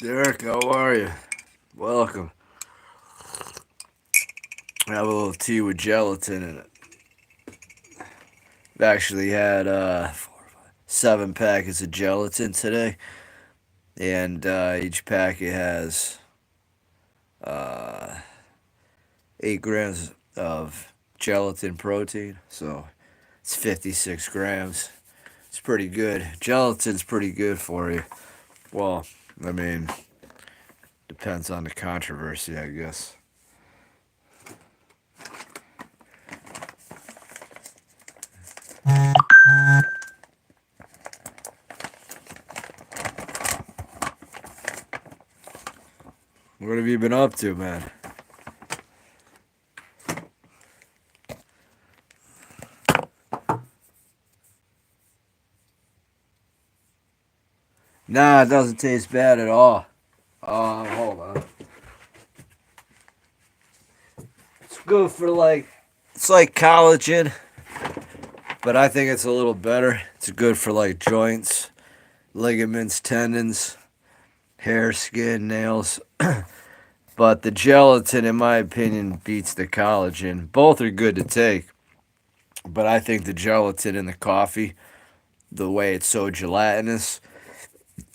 Derek, how are you? Welcome. I have a little tea with gelatin in it. I've actually had 7 packets of gelatin today, and each packet has uh, 8 grams of gelatin protein, so it's 56 grams. It's pretty good. Gelatin's pretty good for you. Well, I mean, depends on the controversy, I guess. What have you been up to, man? Nah, it doesn't taste bad at all. Hold on. It's good for it's like collagen, but I think it's a little better. It's good for like joints, ligaments, tendons, hair, skin, nails. But the gelatin, in my opinion, beats the collagen. Both are good to take, but I think the gelatin in the coffee, the way it's so gelatinous,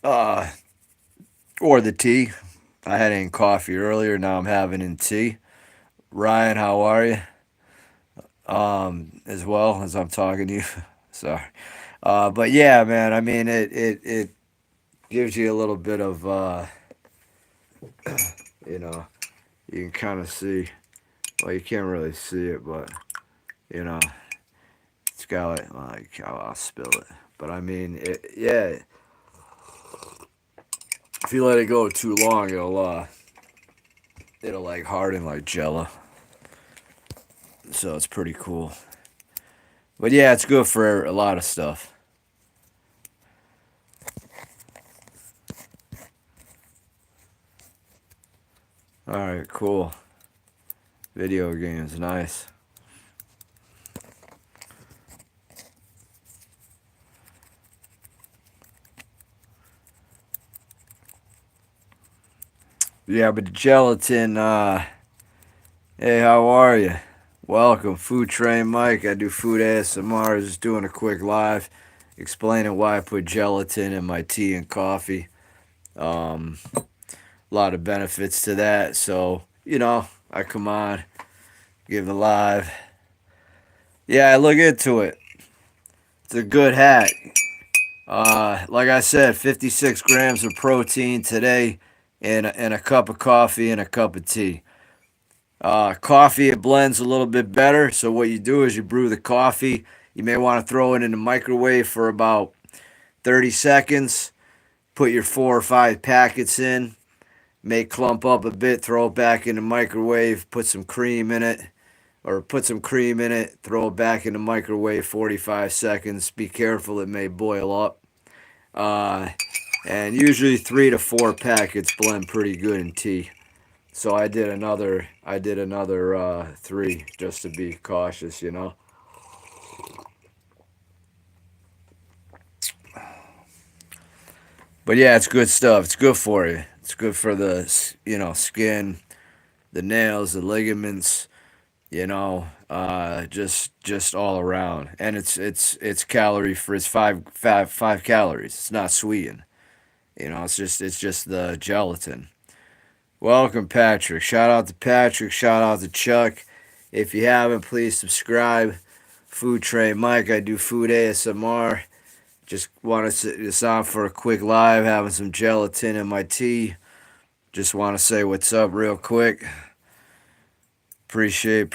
uh, or the tea. I had it in coffee earlier. Now I'm having it in tea. Ryan, how are you? As well as I'm talking to you. Sorry. But yeah, man. I mean, it gives you a little bit of you know, you can kind of see. Well, you can't really see it, but you know, it's got like I'll spill it. But I mean, yeah. If you let it go too long, it'll like harden like Jello. So it's pretty cool. But yeah, it's good for a lot of stuff. All right, cool. Video games, nice. Yeah, but the gelatin. Hey, how are you? Welcome, Food Train Mike. I do food ASMR. Just doing a quick live, explaining why I put gelatin in my tea and coffee. A lot of benefits to that. So I come on, give a live. Yeah, I look into it. It's a good hack. Like I said, 56 grams of protein today in a cup of coffee and a cup of tea. Coffee, it blends a little bit better. So what you do is you brew the coffee. You may want to throw it in the microwave for about 30 seconds. Put your 4 or 5 packets in. May clump up a bit. Throw it back in the microwave. Put some cream in it. Or put some cream in it. Throw it back in the microwave 45 seconds. Be careful, it may boil up. Uh, and usually 3 to 4 packets blend pretty good in tea. So I did another 3 just to be cautious. But yeah, it's good stuff. It's good for you. It's good for the skin, the nails, the ligaments. Just all around. And it's calorie free. It's five calories. It's not sweetened. It's just the gelatin. Welcome, Patrick. Shout out to Patrick. Shout out to Chuck. If you haven't, please subscribe. Food Train Mike. I do food ASMR. Just want to sit this on for a quick live, having some gelatin in my tea. Just want to say what's up real quick. Appreciate.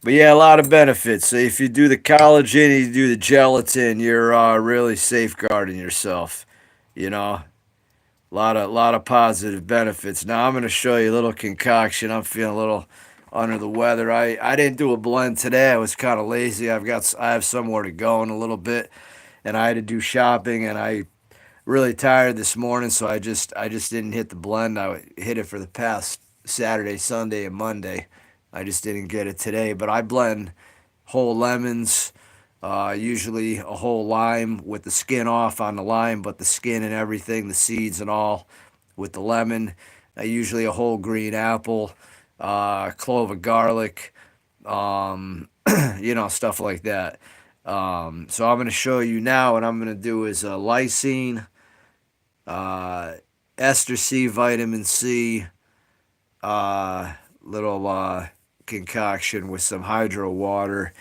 But yeah, a lot of benefits. So if you do the collagen, you do the gelatin, you're really safeguarding yourself. You know, lot of positive benefits. Now I'm gonna show you a little concoction. I'm feeling a little under the weather. I didn't do a blend today. I was kind of lazy. I have somewhere to go in a little bit, and I had to do shopping, and I really tired this morning, so I just didn't hit the blend. I hit it for the past Saturday, Sunday, and Monday. I just didn't get it today, but I blend whole lemons, Usually a whole lime with the skin off on the lime, but the skin and everything, the seeds and all, with the lemon. Usually a whole green apple, clove of garlic, stuff like that. So I'm going to show you now. What I'm going to do is lysine, uh, ester C, vitamin C, little concoction with some hydro water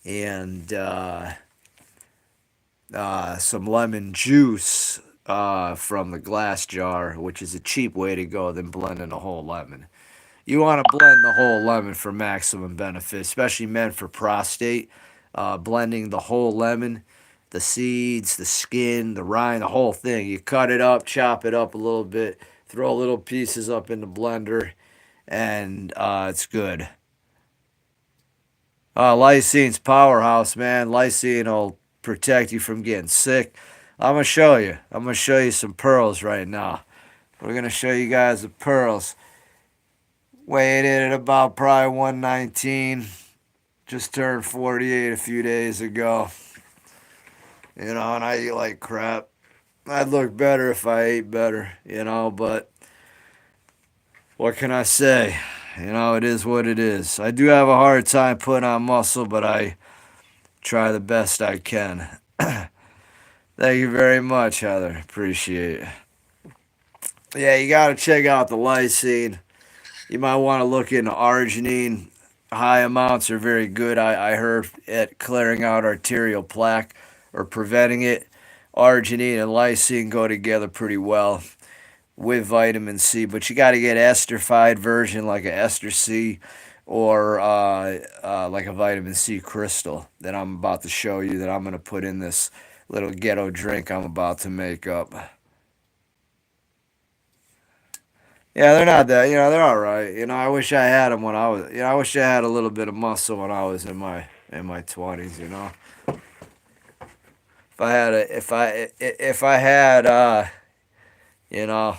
and some lemon juice from the glass jar, which is a cheap way to go than blending a whole lemon. You want to blend the whole lemon for maximum benefit, especially meant for prostate. Blending the whole lemon, the seeds, the skin, the rind, the whole thing. You cut it up, chop it up a little bit, throw little pieces up in the blender, and it's good. Lysine's powerhouse, man. Lysine will protect you from getting sick. I'm going to show you. I'm going to show you some pearls right now. We're going to show you guys the pearls. Weighed in at about probably 119. Just turned 48 a few days ago. And I eat like crap. I'd look better if I ate better, but what can I say? It is what it is. I do have a hard time putting on muscle, but I try the best I can. Thank you very much, Heather. Appreciate it. Yeah, you got to check out the lysine. You might want to look into arginine. High amounts are very good. I heard at clearing out arterial plaque or preventing it. Arginine and lysine go together pretty well with vitamin C, but you got to get esterified version like a ester C or like a vitamin C crystal that I'm about to show you that I'm going to put in this little ghetto drink I'm about to make up. Yeah, they're not that. They're all right. I wish I had them when I was. I wish I had a little bit of muscle when I was in my 20s. If I had if I had you know,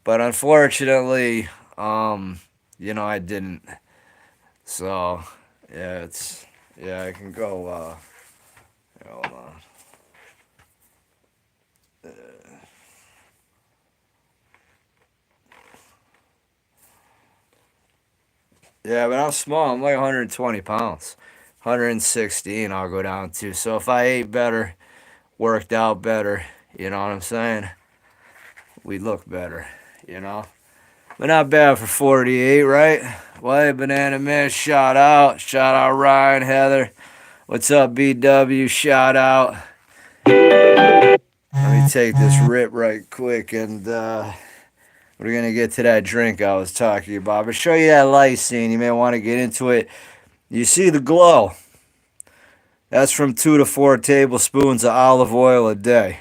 but unfortunately, I didn't. So, yeah, I can go. Hold on. Yeah, but I'm small. I'm like 120 pounds. 116 I'll go down to. So if I ate better, worked out better, you know what I'm saying? We'd look better, you know? But not bad for 48, right? Well, hey, Banana Man, shout out. Shout out Ryan, Heather. What's up, BW? Shout out. Let me take this rip right quick and we're going to get to that drink I was talking about. But show you that lysine. You may want to get into it. You see the glow. That's from 2 to 4 tablespoons of olive oil a day.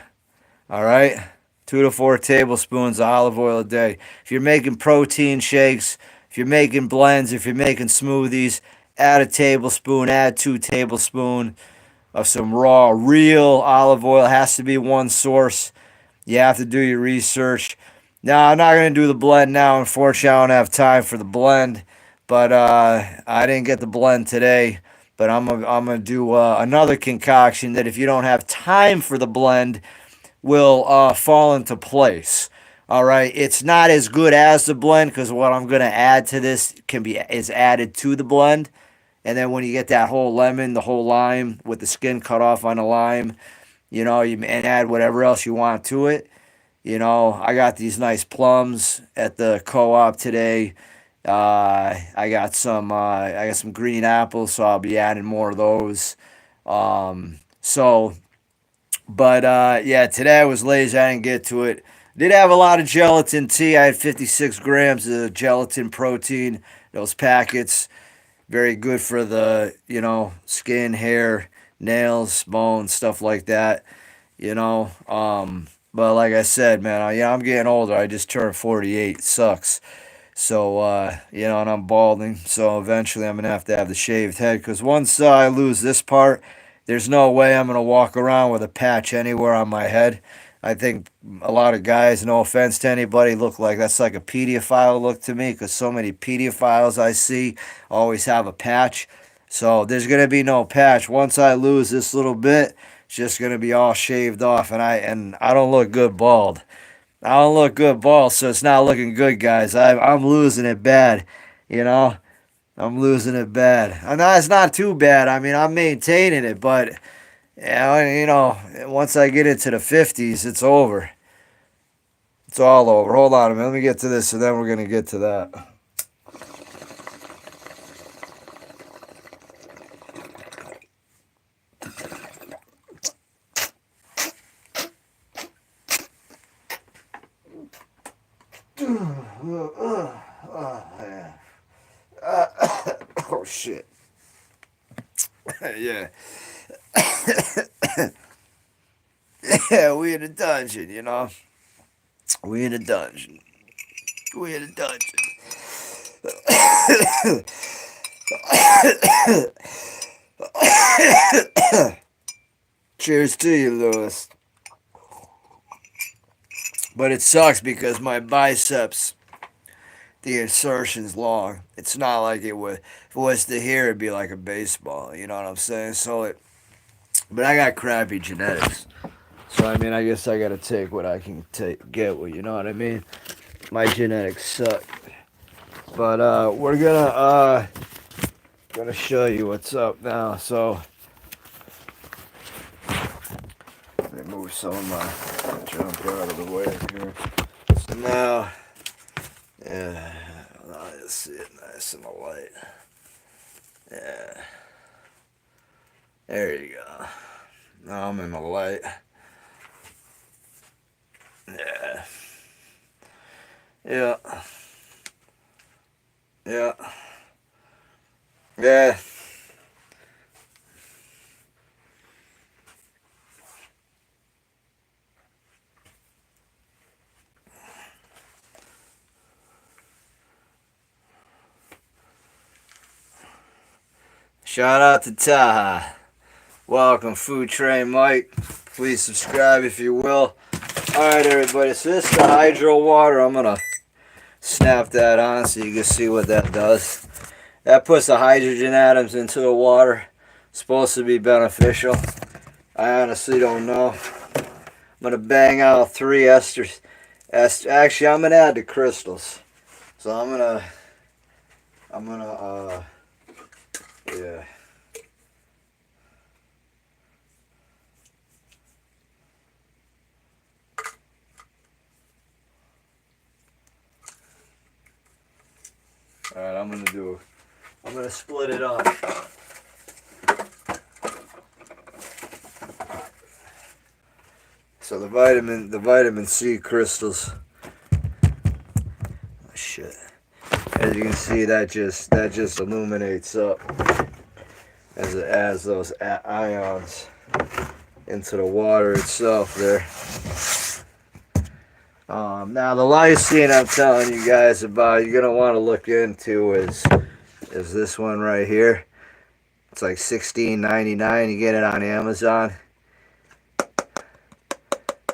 All right? 2 to 4 tablespoons of olive oil a day. If you're making protein shakes, if you're making blends, if you're making smoothies, add a tablespoon, add 2 tablespoons of some raw, real olive oil. It has to be one source. You have to do your research. Now, I'm not going to do the blend now. Unfortunately, I don't have time for the blend. But I didn't get the blend today. But I'm gonna do another concoction that if you don't have time for the blend, will fall into place. All right, it's not as good as the blend because what I'm gonna add to this is added to the blend, and then when you get that whole lemon, the whole lime with the skin cut off on the lime, and add whatever else you want to it. I got these nice plums at the co-op today. I got some green apples, so I'll be adding more of those. Today I was lazy. I didn't get to it. Did have a lot of gelatin tea. I had 56 grams of gelatin protein. Those packets, very good for the skin, hair, nails, bones, stuff like that. But like I said, man, I'm getting older. I just turned 48. It sucks. So, and I'm balding. So eventually I'm going to have the shaved head. Because once I lose this part, there's no way I'm going to walk around with a patch anywhere on my head. I think a lot of guys, no offense to anybody, look like that's like a pedophile look to me. Because so many pedophiles I see always have a patch. So there's gonna be no patch. Once I lose this little bit, it's just gonna be all shaved off, and I don't look good bald. I don't look good bald, so it's not looking good, guys. I'm losing it bad, you know. I'm losing it bad. I know it's not too bad. I mean, I'm maintaining it, but yeah, once I get into the 50s, it's over. It's all over. Hold on a minute. Let me get to this, and then we're gonna get to that. Oh shit. Yeah. Yeah, we in a dungeon, you know. We in a dungeon. We in a dungeon. Cheers to you, Lewis. But it sucks because my biceps, the insertion's long. It's not like it would. If it was to here, it'd be like a baseball. You know what I'm saying? But I got crappy genetics. So I mean, I guess I gotta take what I can get. What you know what I mean? My genetics suck. But we're gonna show you what's up now. So let me move some of my junk out of the way here. So now, yeah, I just see it nice in the light. Yeah, there you go. Now I'm in the light. Yeah, yeah, yeah, yeah. Shout out to Taha. Welcome, Food Train Mike. Please subscribe if you will. Alright, everybody. So this is the hydro water. I'm going to snap that on so you can see what that does. That puts the hydrogen atoms into the water. It's supposed to be beneficial. I honestly don't know. I'm going to bang out 3 esters. Actually, I'm going to add the crystals. So yeah. Alright, I'm gonna split it up. So the vitamin C crystals. Oh, shit. As you can see, that just illuminates up as it adds those ions into the water itself there. Now the lysine I'm telling you guys about, you're gonna want to look into is this one right here. It's like $16.99. You get it on Amazon.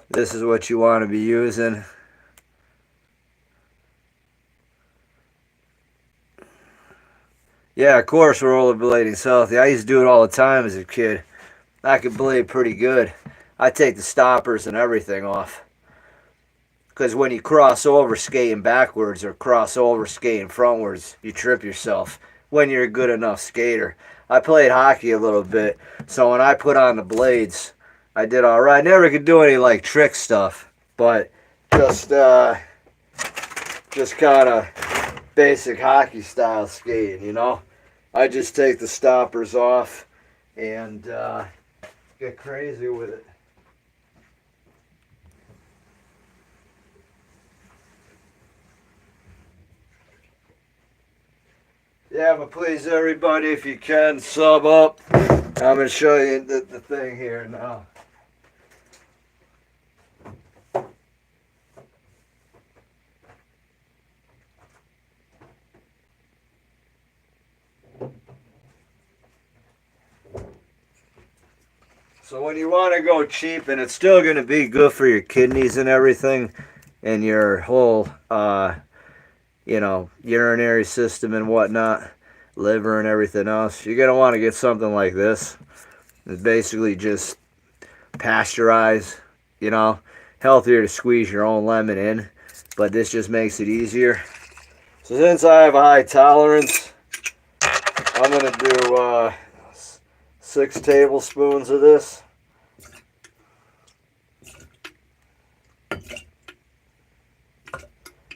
This is what you want to be using. Yeah, of course, rollerblading's healthy. I used to do it all the time as a kid. I could blade pretty good. I take the stoppers and everything off. Because when you cross over skating backwards or cross over skating frontwards, you trip yourself when you're a good enough skater. I played hockey a little bit, so when I put on the blades, I did all right. Never could do any like trick stuff, but just kind of basic hockey style skating, you know. I just take the stoppers off and get crazy with it. Yeah, but please, everybody, if you can, sub up. I'm going to show you the thing here now. So when you want to go cheap, and it's still going to be good for your kidneys and everything, and your whole, urinary system and whatnot, liver and everything else. You're going to want to get something like this. It's basically just pasteurized, you know, healthier to squeeze your own lemon in, but this just makes it easier. So since I have a high tolerance, I'm going to do 6 tablespoons of this.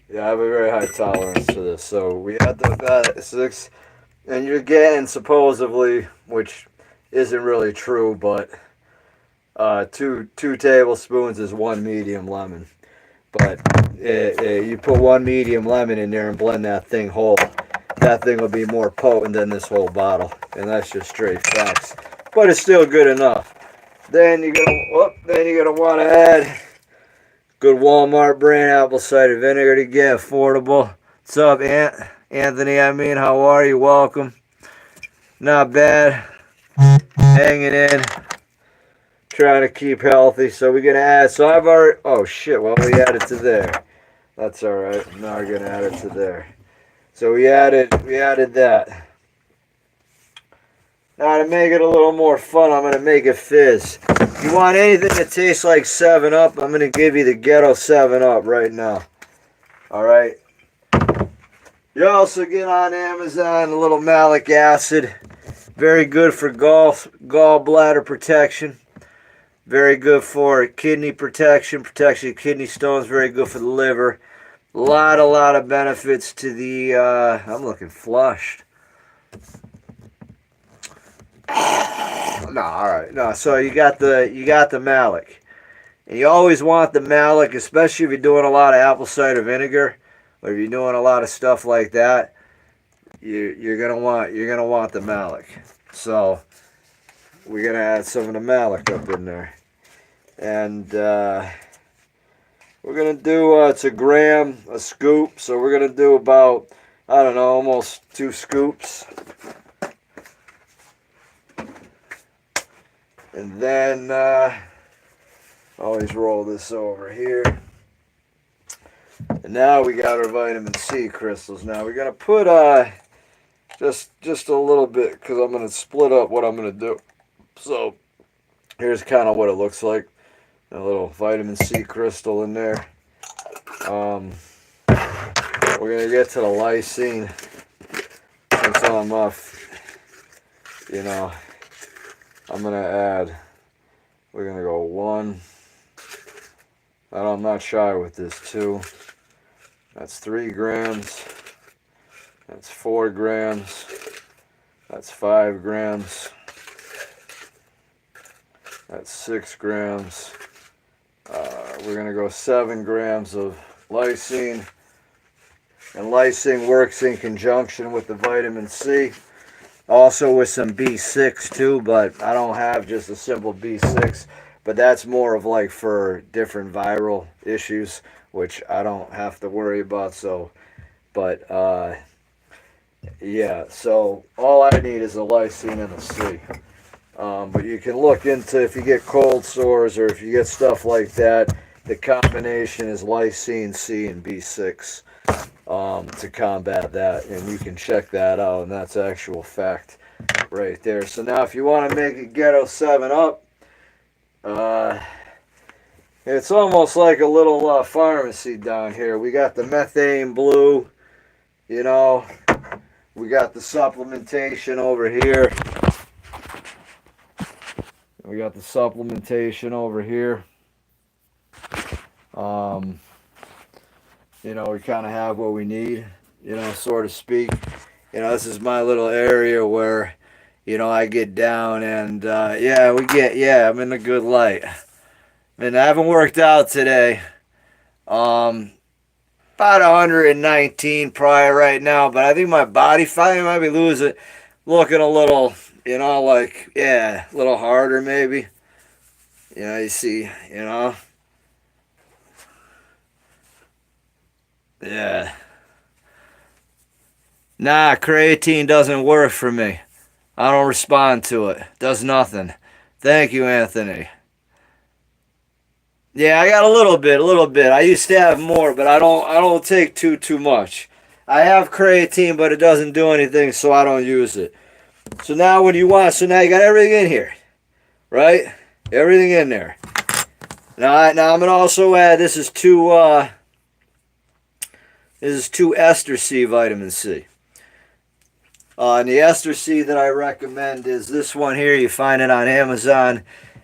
Yeah, I have a very high tolerance to this. So we add that 6, and you're getting supposedly, which isn't really true, but two tablespoons is 1 medium lemon. But you put 1 medium lemon in there and blend that thing whole. That thing will be more potent than this whole bottle, and that's just straight facts. But it's still good enough. Then you're gonna want to add good Walmart brand apple cider vinegar to get affordable. What's up, Anthony? How are you? Welcome. Not bad. Hanging in. Trying to keep healthy. So we're gonna add. So I've already. Oh shit! Well, we added to there. That's all right. Now we're gonna add it to there. So we added that. Now to make it a little more fun, I'm gonna make it fizz. If you want anything that tastes like 7-Up, I'm gonna give you the Ghetto 7-Up right now. All right. You also get on Amazon a little malic acid. Very good for gallbladder protection. Very good for kidney protection of kidney stones. Very good for the liver. A lot of benefits to the. I'm looking flushed. No, all right. No, so you got the malic, and you always want the malic, especially if you're doing a lot of apple cider vinegar, or if you're doing a lot of stuff like that. You're gonna want the malic. So we're gonna add some of the malic up in there, and we're gonna do it's a gram a scoop. So we're gonna do about, I don't know, almost 2 scoops. And then always roll this over here. And now we got our vitamin C crystals. Now we're gonna put just a little bit, because I'm gonna split up what I'm gonna do. So here's kind of what it looks like. A little vitamin C crystal in there. We're gonna get to the lysine. Since I'm off, you know, I'm gonna add. We're gonna go 1. I'm not shy with this, 2. That's 3 grams. That's 4 grams. That's 5 grams. That's 6 grams. We're gonna go 7 grams of lysine. And lysine works in conjunction with the vitamin C. Also with some B6 too, but I don't have just a simple B6. But that's more of like for different viral issues, which I don't have to worry about. So, but yeah, so all I need is a lysine and a C. But you can look into, if you get cold sores or if you get stuff like that, the combination is lysine, C, and B6 to combat that. And you can check that out, and that's actual fact right there. So now if you want to make a Ghetto 7-Up, it's almost like a little pharmacy down here. We got the methane blue, you know. We got the supplementation over here. We got the supplementation over here. You know, we kind of have what we need, you know, so to speak. You know, this is my little area where, you know, I get down and, yeah, I'm in a good light. And I haven't worked out today. About 119 probably right now, but I think my body finally might be looking a little, you know, like, yeah, a little harder maybe. You know, you see, you know. Yeah. Nah, creatine doesn't work for me. I don't respond to it. Does nothing. Thank you, Anthony. Yeah, I got a little bit. I used to have more, but I don't take too much. I have creatine, but it doesn't do anything, so I don't use it. So now when you want, so now you got everything in here, right? Everything in there. Now I'm gonna also add, this is two ester C, vitamin C. And the ester C that I recommend is this one here. You find it on Amazon.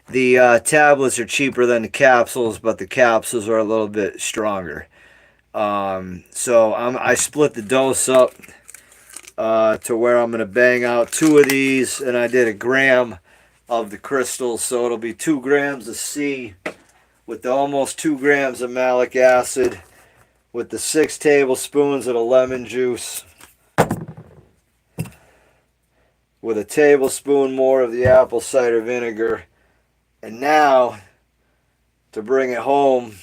The tablets are cheaper than the capsules, but the capsules are a little bit stronger. So I split the dose up to where I'm going to bang out 2 of these, and I did 1 gram of the crystals, so it'll be 2 grams of C with the almost 2 grams of malic acid with the 6 tablespoons of the lemon juice with a tablespoon more of the apple cider vinegar. And now, to bring it home,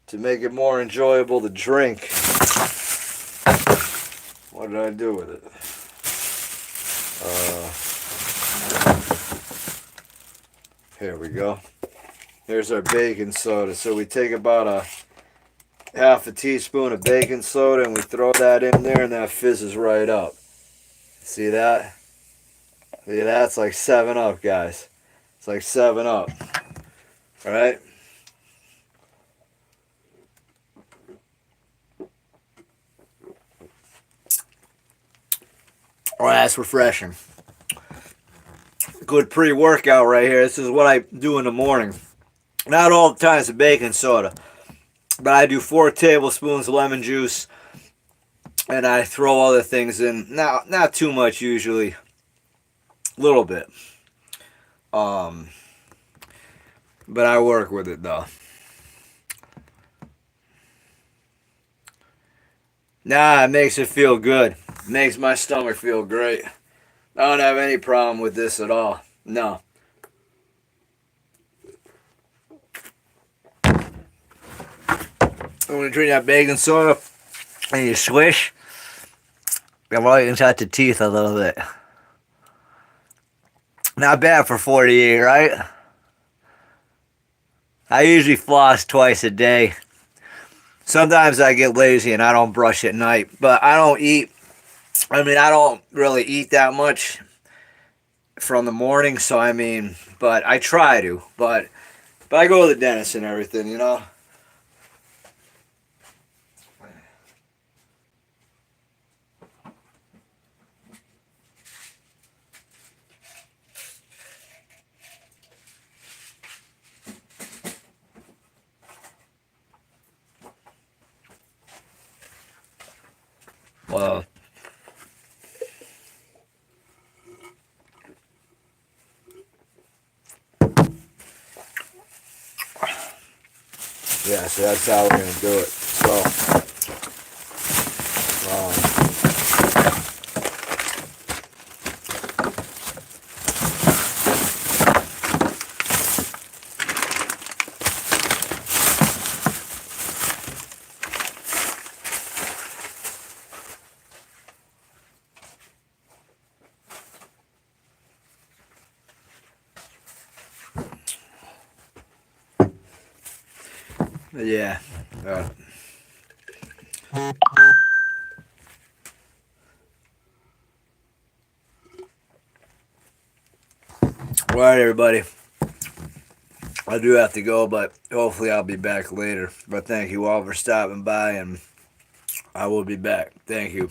to make it more enjoyable to drink, what did I do with it? Here we go. Here's our baking soda. So we take about a half a teaspoon of baking soda and we throw that in there, and that fizzes right up. See that? See, that's like 7-Up, guys. It's like 7-Up. Alright? Oh, that's refreshing. Good pre-workout right here. This is what I do in the morning. Not all the time it's a baking soda, but I do 4 tablespoons of lemon juice, and I throw other things in. Not too much usually, a little bit. But I work with it though. Nah, it makes it feel good. It makes my stomach feel great. I don't have any problem with this at all. No. When you drink that baking soda and you swish, it right inside the teeth a little bit. Not bad for 48, right? I usually floss twice a day. Sometimes I get lazy and I don't brush at night, but I don't really eat that much from the morning, so but I try to, but I go to the dentist and everything, you know? Well, yeah, so that's how we're going to do it. So, yeah. All right, everybody. I do have to go, but hopefully I'll be back later. But thank you all for stopping by, and I will be back. Thank you.